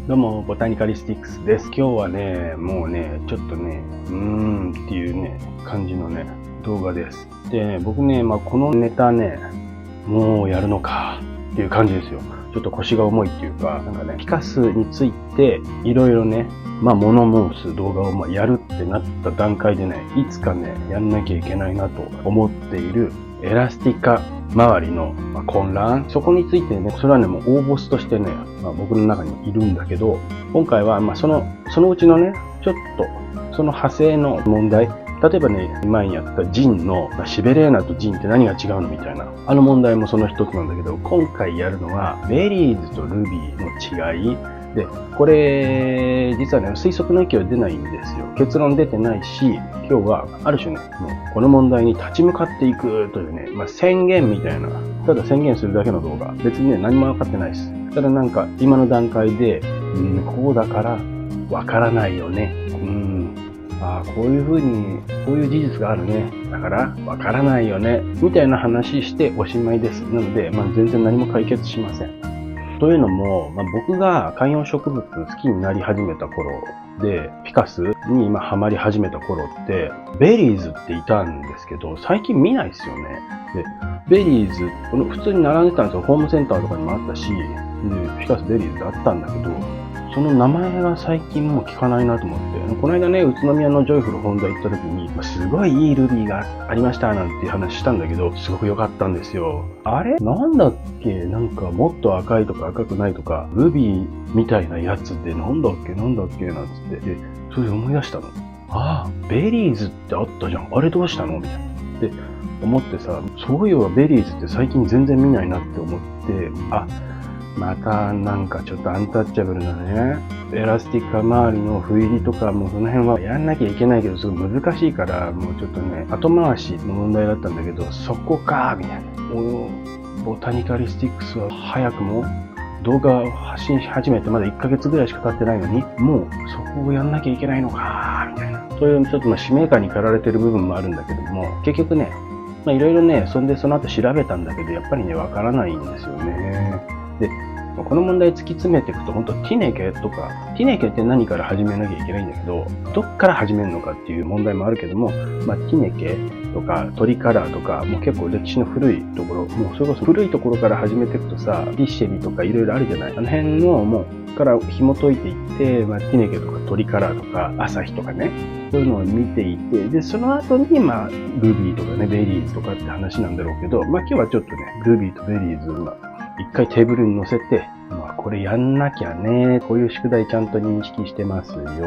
どうも、ボタニカリスティックスです。今日はね、もうね、ちょっとね、っていうね、感じのね、動画です。でね、僕ね、このネタね、もうやるのかっていう感じですよ。ちょっと腰が重いっていうか、なんかね、ピカスについて、いろいろね、物申す動画をやるってなった段階でね、いつかね、やんなきゃいけないなと思っているエラスティカ周りの混乱、そこについてね、それはね、もう大ボスとしてね、僕の中にいるんだけど、今回はそのうちのね、ちょっとその派生の問題、例えばね、前にやったジンのシベレーナとジンって何が違うのみたいな、あの問題もその一つなんだけど、今回やるのはベリーズとルビーの違いで、これ実はね、推測の域は出ないんですよ。結論出てないし、今日はある種ね、もうこの問題に立ち向かっていくというね、宣言みたいな、ただ宣言するだけの動画、別にね、何も分かってないです。ただなんか今の段階で、こうだから分からないよね。こういう風に、こういう事実があるね。だから分からないよね。みたいな話しておしまいです。なので、全然何も解決しません。というのも、僕が観葉植物好きになり始めた頃で、ピカスに今ハマり始めた頃って、ベリーズっていたんですけど、最近見ないですよね。で、ベリーズ、普通に並んでたんですよ。ホームセンターとかにもあったし、で、ピカスベリーズってあったんだけど、その名前が最近もう聞かないなと思って、この間ね、宇都宮のジョイフルホンダ行った時に、すごいいいルビーがありましたなんていう話したんだけど、すごく良かったんですよ。あれなんだっけ、なんかもっと赤いとか赤くないとか、ルビーみたいなやつでなんだっけなんつって、で、それで思い出したの。ベリーズってあったじゃん。あれどうしたのみたいな。で、思ってさ、そういえばベリーズって最近全然見ないなって思って、またなんかちょっとアンタッチャブルなね、エラスティカ周りの不入りとかもうその辺はやんなきゃいけないけどすごい難しいから、もうちょっとね、後回しの問題だったんだけど、そこかみたいな。ボタニカリスティックスは早くも動画を発信し始めてまだ1ヶ月ぐらいしか経ってないのに、もうそこをやんなきゃいけないのかみたいな。そういうちょっと使命感に駆られてる部分もあるんだけども、結局ね、いろいろね、その後調べたんだけど、やっぱりね、わからないんですよね。で、この問題突き詰めていくと、本当ティネケとか、ティネケって何から始めなきゃいけないんだけど、どっから始めるのかっていう問題もあるけども、ティネケとかトリカラーとか、もう結構歴史の古いところ、もうそれこそ古いところから始めていくとさ、ディッシェリとかいろいろあるじゃない。あの辺のもうから紐解いていって、ティネケとかトリカラーとか、朝日とかね、そういうのを見ていて、で、その後にルビーとかね、ベリーズとかって話なんだろうけど、今日はちょっとね、ルビーとベリーズ一回テーブルに乗せて、これやんなきゃね、こういう宿題ちゃんと認識してますよっていう、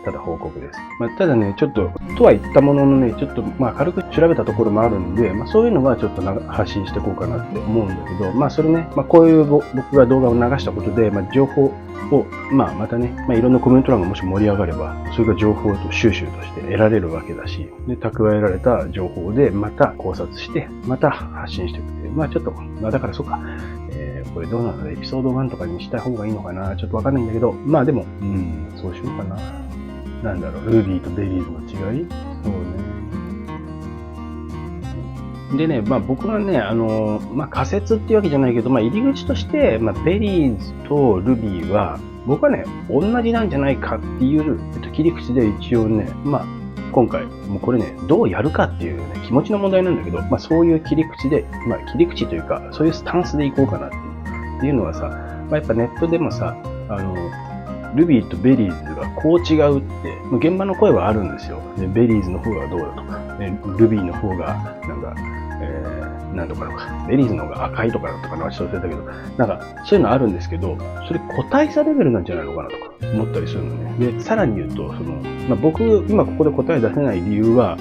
ただ報告です。ただね、ちょっと、とは言ったもののね、ちょっと軽く調べたところもあるんで、そういうのはちょっと発信していこうかなって思うんだけど、それね、こういう僕が動画を流したことで、情報を、またね、いろんなコメント欄がもし盛り上がれば、それが情報と収集として得られるわけだし、で、蓄えられた情報でまた考察して、また発信していくっていう。ちょっと、だからそうか、これどうなのエピソード1とかにした方がいいのかなちょっとわかんないんだけど、でも、そうしようかな。なんだろう、ルビーとベリーズの違いそうね。でね、僕がね、仮説っていうわけじゃないけど、入り口として、ベリーズとルビーは、僕はね、同じなんじゃないかっていう、切り口で一応ね、今回、もうこれね、どうやるかっていうね、気持ちの問題なんだけど、そういう切り口で、切り口というか、そういうスタンスでいこうかなっていうのはさ、やっぱネットでもさ、ルビーとベリーズがこう違うって、現場の声はあるんですよ。でベリーズの方がどうだとか、ルビーの方が、なんとかとか、ベリーズの方が赤いとかだとかの話を忘れたけど、そういうのあるんですけど、それ個体差レベルなんじゃないのかなとか思ったりするのね。で、さらに言うと、僕、今ここで答え出せない理由は、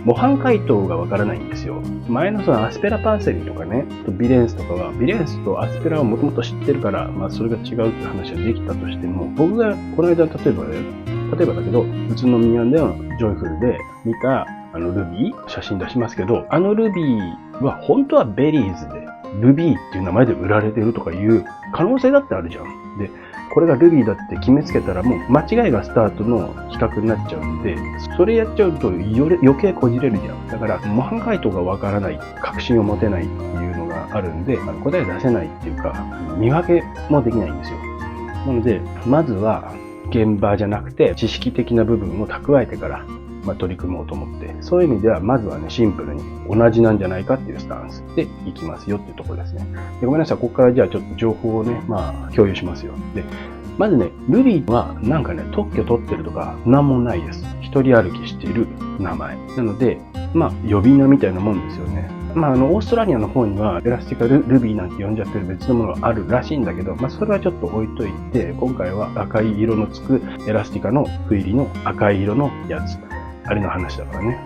模範解答がわからないんですよ。前のアスペラパーセリとかね、ビレンスとかは、ビレンスとアスペラをもともと知ってるから、それが違うって話はできたとしても、僕がこの間、例えばだけど、宇都宮でのジョイフルで見た、ルビー写真出しますけど、ルビーは本当はベリーズで、ルビーっていう名前で売られてるとかいう可能性だってあるじゃん。で、これがルビーだって決めつけたらもう間違いがスタートの比較になっちゃうんで、それやっちゃうと余計こじれるじゃん。だから模範解答がわからない、確信を持てないっていうのがあるんで、答え出せないっていうか、見分けもできないんですよ。なので、まずは現場じゃなくて知識的な部分を蓄えてから、取り組もうと思って、そういう意味ではまずはね、シンプルに同じなんじゃないかっていうスタンスでいきますよっていうところですね。で、ごめんなさい、ここからじゃあちょっと情報をね、共有しますよ。で、まずね、Ruby はなんかね、特許取ってるとかなんもないです。一人歩きしている名前。なので、呼び名みたいなもんですよね。オーストラリアの方にはエラスティカル Ruby なんて呼んじゃってる別のものがあるらしいんだけど、それはちょっと置いといて、今回は赤い色のつくエラスティカのフ入りの赤い色のやつ。あれの話だからね。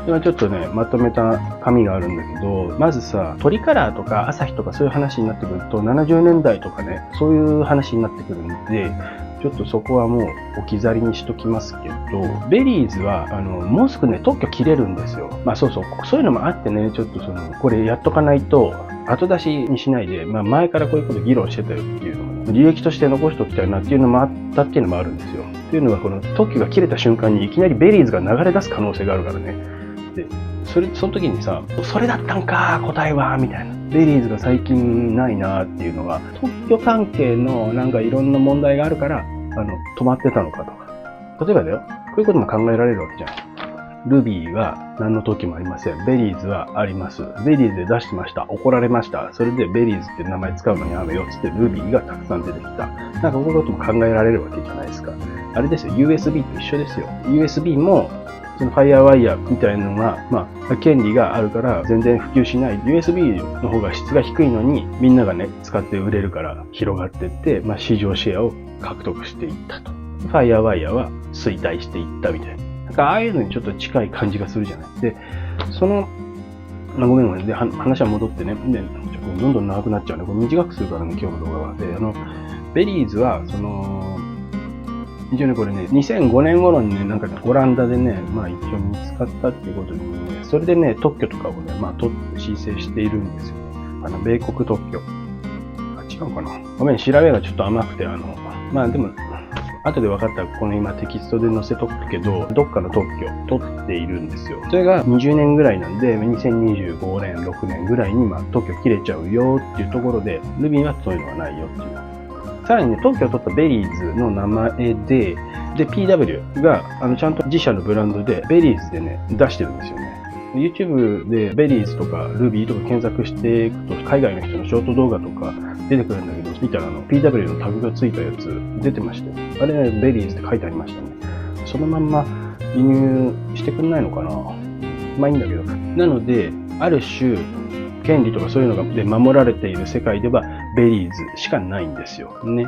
今ちょっとね、まとめた紙があるんだけど、まずさ、トリカラーとか朝日とかそういう話になってくると、70年代とかね、そういう話になってくるんで、ちょっとそこはもう置き去りにしときますけど、ベリーズは、もうすぐね、特許切れるんですよ。そういうのもあってね、ちょっとこれやっとかないと、後出しにしないで、前からこういうこと議論してたよっていうのも、履歴として残しておきたいなっていうのもあったっていうのもあるんですよ。っていうのは、この特許が切れた瞬間にいきなりベリーズが流れ出す可能性があるからね。で、その時にさ、それだったんか、答えは、みたいな。ベリーズが最近ないなっていうのが、特許関係のなんかいろんな問題があるから、止まってたのかとか。例えばだよ、こういうことも考えられるわけじゃん。Ruby は何の特許もありません。ベリーズはあります。ベリーズで出してました。怒られました。それでベリーズって名前使うのやめようっつって Ruby がたくさん出てきた。なんかこういうことも考えられるわけじゃないですか。あれですよ、USB と一緒ですよ。USB もその FireWire みたいなのが、権利があるから全然普及しない。USB の方が質が低いのに、みんながね、使って売れるから広がっていって、市場シェアを獲得していったと。FireWire は衰退していったみたいな。なんかああいうのにちょっと近い感じがするじゃない。で、ごめん。で、話は戻ってね。で、どんどん長くなっちゃうね。これ短くするからね、今日の動画は。で、ベリーズは、一応ね、これね、2005年頃にね、なんかね、オランダでね、一応見つかったっていうことでね、それでね、特許とかをね、取って申請しているんですよね。米国特許。違うかな。ごめん、調べがちょっと甘くて、でも、後で分かったら、この今テキストで載せとくけど、どっかの特許取っているんですよ。それが20年ぐらいなんで、2025年、6年ぐらいに特許切れちゃうよっていうところで、Ruby はそういうのがないよっていう。さらにね、特許を取ったベリーズの名前で、PW が、ちゃんと自社のブランドで、ベリーズでね、出してるんですよね。YouTube でベリーズとか Ruby とか検索していくと、海外の人のショート動画とか出てくるんだけど、見たらPW のタグがついたやつ出てましたよ。あれね、ベリーズって書いてありましたね。そのまんま輸入してくんないのかな。いいんだけど。なので、ある種、権利とかそういうのがで守られている世界ではベリーズしかないんですよ。ね。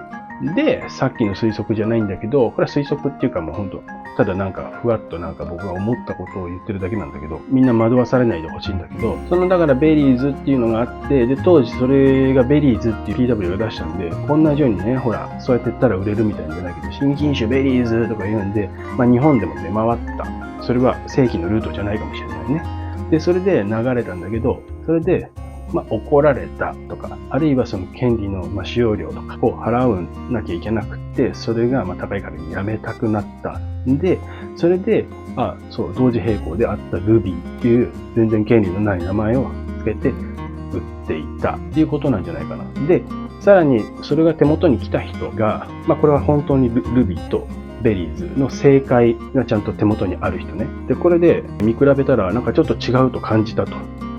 で、さっきの推測じゃないんだけど、これは推測っていうかもうほんと、ただなんかふわっとなんか僕が思ったことを言ってるだけなんだけど、みんな惑わされないでほしいんだけど、だからベリーズっていうのがあって、で、当時それがベリーズっていう PW が出したんで、こんなようにね、ほら、そうやって言ったら売れるみたいなんじゃないけど、新品種ベリーズとか言うんで、日本でも出回った。それは正規のルートじゃないかもしれないね。で、それで流れたんだけど、それで、怒られたとか、あるいはその権利の使用料とかを払わなきゃいけなくて、それが高いからやめたくなった。で、それで、同時並行であった Ruby っていう全然権利のない名前をつけて売っていたっていうことなんじゃないかな。で、さらにそれが手元に来た人が、これは本当に Ruby とベリーズの正解がちゃんと手元にある人ね。で、これで見比べたらなんかちょっと違うと感じたと。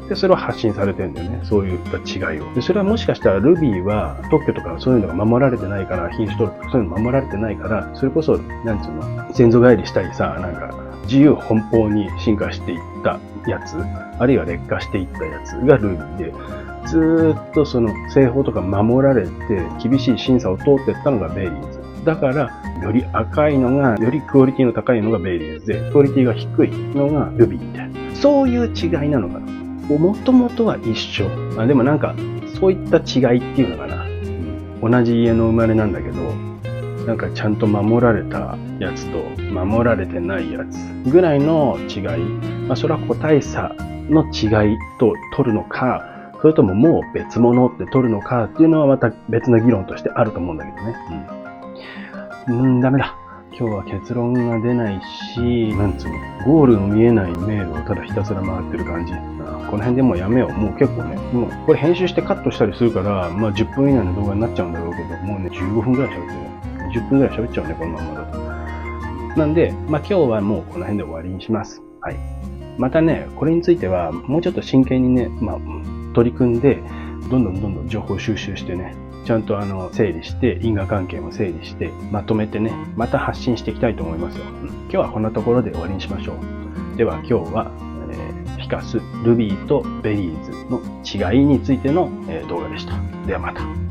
で、それを発信されてるんだよね。そういった違いを。で、それはもしかしたら Ruby は特許とかそういうのが守られてないから、品種登録とかそういうの守られてないから、それこそ、先祖返りしたりさ、自由奔放に進化していったやつ、あるいは劣化していったやつが Ruby で、ずーっとその製法とか守られて、厳しい審査を通っていったのがベリーズ。だから、より赤いのが、よりクオリティの高いのがベリーズで、クオリティが低いのが Ruby みたいな。そういう違いなのかな。もともとは一緒。でもそういった違いっていうのかな。同じ家の生まれなんだけど、ちゃんと守られたやつと守られてないやつぐらいの違い。それは個体差の違いと取るのか、それとももう別物って取るのかっていうのはまた別の議論としてあると思うんだけどね。ダメだ。今日は結論が出ないし、ゴールの見えない迷路をただひたすら回ってる感じ。この辺でもうやめよう。もう結構ね、もうこれ編集してカットしたりするから、10分以内の動画になっちゃうんだろうけど、もうね、15分ぐらい喋ってる。10分ぐらい喋っちゃうね、このままだと。なんで、今日はもうこの辺で終わりにします。はい。またね、これについてはもうちょっと真剣にね、取り組んで、どんどん情報収集してね、ちゃんと整理して、因果関係も整理して、まとめてね、また発信していきたいと思いますよ。今日はこんなところで終わりにしましょう。では今日は、フィカス、ルビーとベリーズの違いについての動画でした。ではまた。